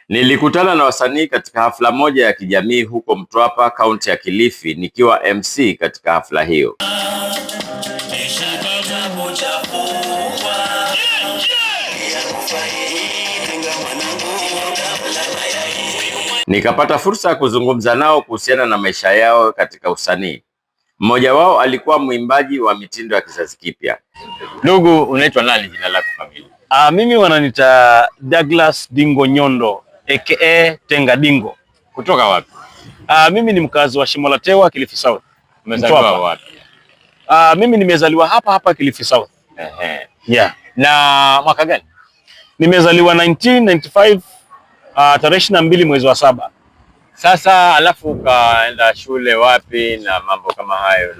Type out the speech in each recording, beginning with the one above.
Nilikutana na wasanii katika hafla moja ya kijamii huko Mtwapa, kaunti ya Kilifi, nikiwa MC katika hafla hiyo. Nikapata fursa ya kuzungumza nao kuhusiana na maisha yao katika usanii. Mmoja wao alikuwa mwimbaji wa mitindo ya kizazi kipya. Ndugu, unaitwa nani jina lako kamili? Mimi wananiita Douglas Dingo Nyondo aka Tenga Dingo. Kutoka wapi? Mimi ni mkazi wa Shimo la Tewa, Kilifi South. Umezaliwa wapi? Mimi nimezaliwa hapa Kilifi South. Yeah. Na mwaka gani? Nimezaliwa 1995 tarehe 22 mwezi wa 7. Sasa alafu ukaenda shule wapi na mambo kama hayo?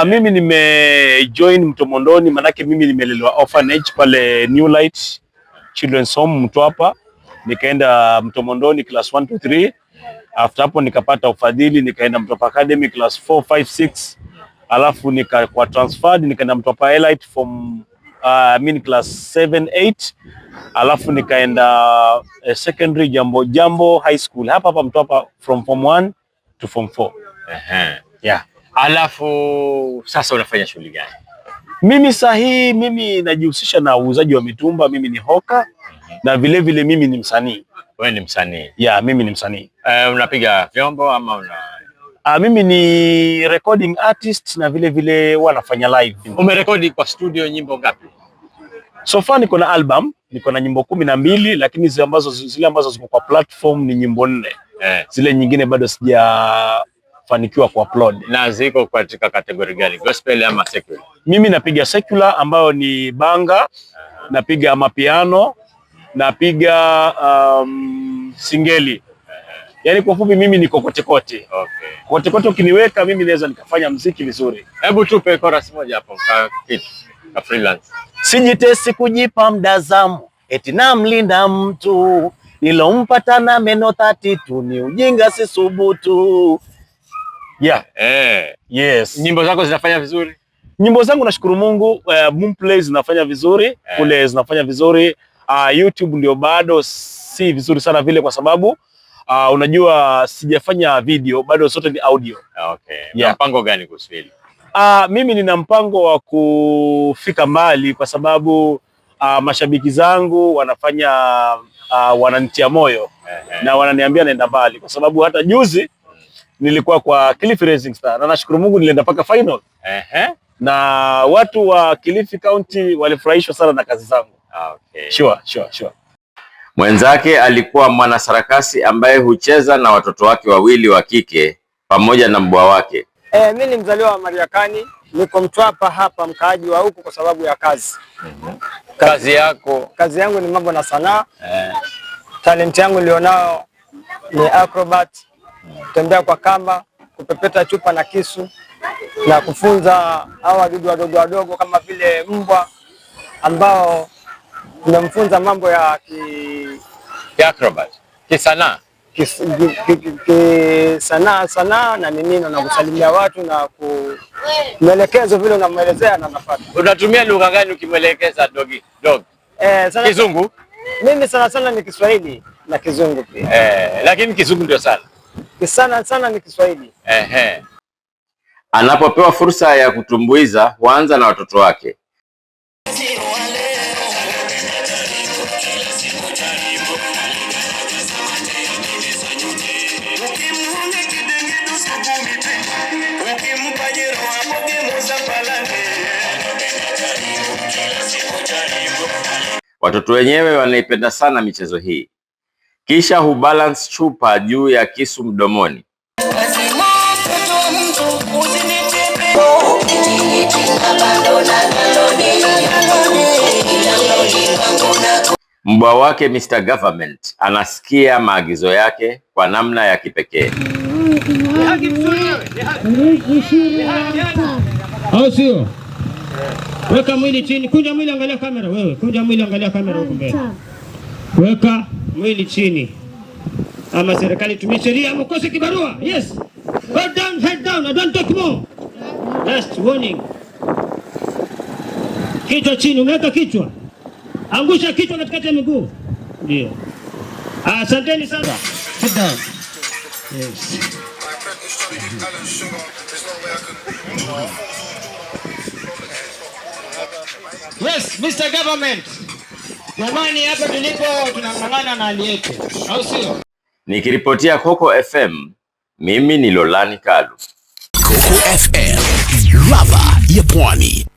Mimi nimejoin Mtomondoni, manake mimi nimelelewa orphanage pale New Light Children's Home Mtwapa. Nikaenda Mtomondoni class 1 to 3. After hapo nikapata ufadhili, nikaenda Mtwapa Academy class 4 5 6. Alafu nikakuwa transferred, nikaenda Mtwapa Elite from class 7 8. Alafu nikaenda secondary Jambo High School hapa Mtwapa from form 1 to form 4. Yeah. Alafu sasa unafanya shughuli gani? Mimi najihusisha na uuzaji wa mitumba. Mimi ni hoka na vile mimi ni msanii. Wewe ni msanii? Yeah, mimi ni msanii. Unapiga vyombo ama una? Mimi ni recording artist na vile wanafanya live. Umerekodi kwa studio nyimbo ngapi? So far niko na album, niko na nyimbo 12, lakini zile ambazo ziko kwa platform ni nyimbo 4. Zile nyingine bado sijafanikiwa kuupload. Na ziko katika kategori gani? Gospel ama secular? Mimi napiga secular ambayo ni banga, napiga mapiano, napiga singeli. Yaani kwa fupi mimi niko kote kote. Okay. Kote ukiniweka mimi naweza nikafanya muziki vizuri. Hebu tupe chorus moja hapo kitu ka freelance. Sijitesi kujipa mdazamu, eti namlinda mtu, nilompata na meno 32, ni ujinga si subutu. Yeah. Yes. Nyimbo zako zinafanya vizuri? Nyimbo zangu nashukuru Mungu, Boomplay zinafanya vizuri, kule zinafanya vizuri. YouTube ndio bado si vizuri sana vile kwa sababu unajua sijafanya video, bado zote ni audio. Okay. Yeah. Mpango gani kuhusu hili? Mimi nina mpango wa kufika mbali kwa sababu mashabiki zangu wananitia moyo na wananiambia naenda mbali, kwa sababu hata juzi nilikuwa kwa Kilifi Rising Star na nashukuru Mungu nilienda mpaka final. Na watu wa Kilifi County walifurahishwa sana na kazi zangu. Okay. Sure. Mwenzake alikuwa mwanasarakasi ambaye hucheza na watoto wake wawili wa kike pamoja na mbwa wake. Mimi ni mzaliwa wa Mariakani, niko Mtwapa hapa, mkaaji wa huku kwa sababu ya kazi. Kazi yako? Kazi yangu ni mambo na sanaa. Talent yangu nilionao ni acrobat, kutembea kwa kamba, kupepeta chupa na kisu na kufunza hawa wadudu wadogo kama vile mbwa ambao tunamfunza mambo ya acrobat, kisanaa. Sanaa na nini na kusalimia watu na kumwelekezo vile unamwelezea na napata. Unatumia lugha gani ukimwelekeza dog? Sana Kizungu? Mimi sana ni Kiswahili na Kizungu pia. Lakini Kizungu ndio sana. Sana ni Kiswahili. Anapopewa fursa ya kutumbuiza huanza na watoto wake. Watoto wenyewe wanaipenda sana michezo hii. Kisha hubalance chupa juu ya kisu mdomoni. Mbwa wake Mr. Government anasikia maagizo yake kwa namna ya kipekee. Au sio? Weka mwili chini, kunja mwili, angalia kamera wewe. Kunja mwili, angalia kamera huko mbele. Weka mwili chini. Ama serikali tumie sheria, mkose kibarua. Yes. Head down, I don't talk more. Last warning. Kichwa chini, unaweka kichwa. Angusha kichwa katikati ya miguu. Ndio. Asanteni sana. Sit down. Yes. Yes, Mr. Government. Jamani, hapa tulipo tunang'ang'ana na hali yetu, au sio? Nikiripotia Coco FM, mimi ni Lolani Kalu. Coco FM, ladha ya Pwani.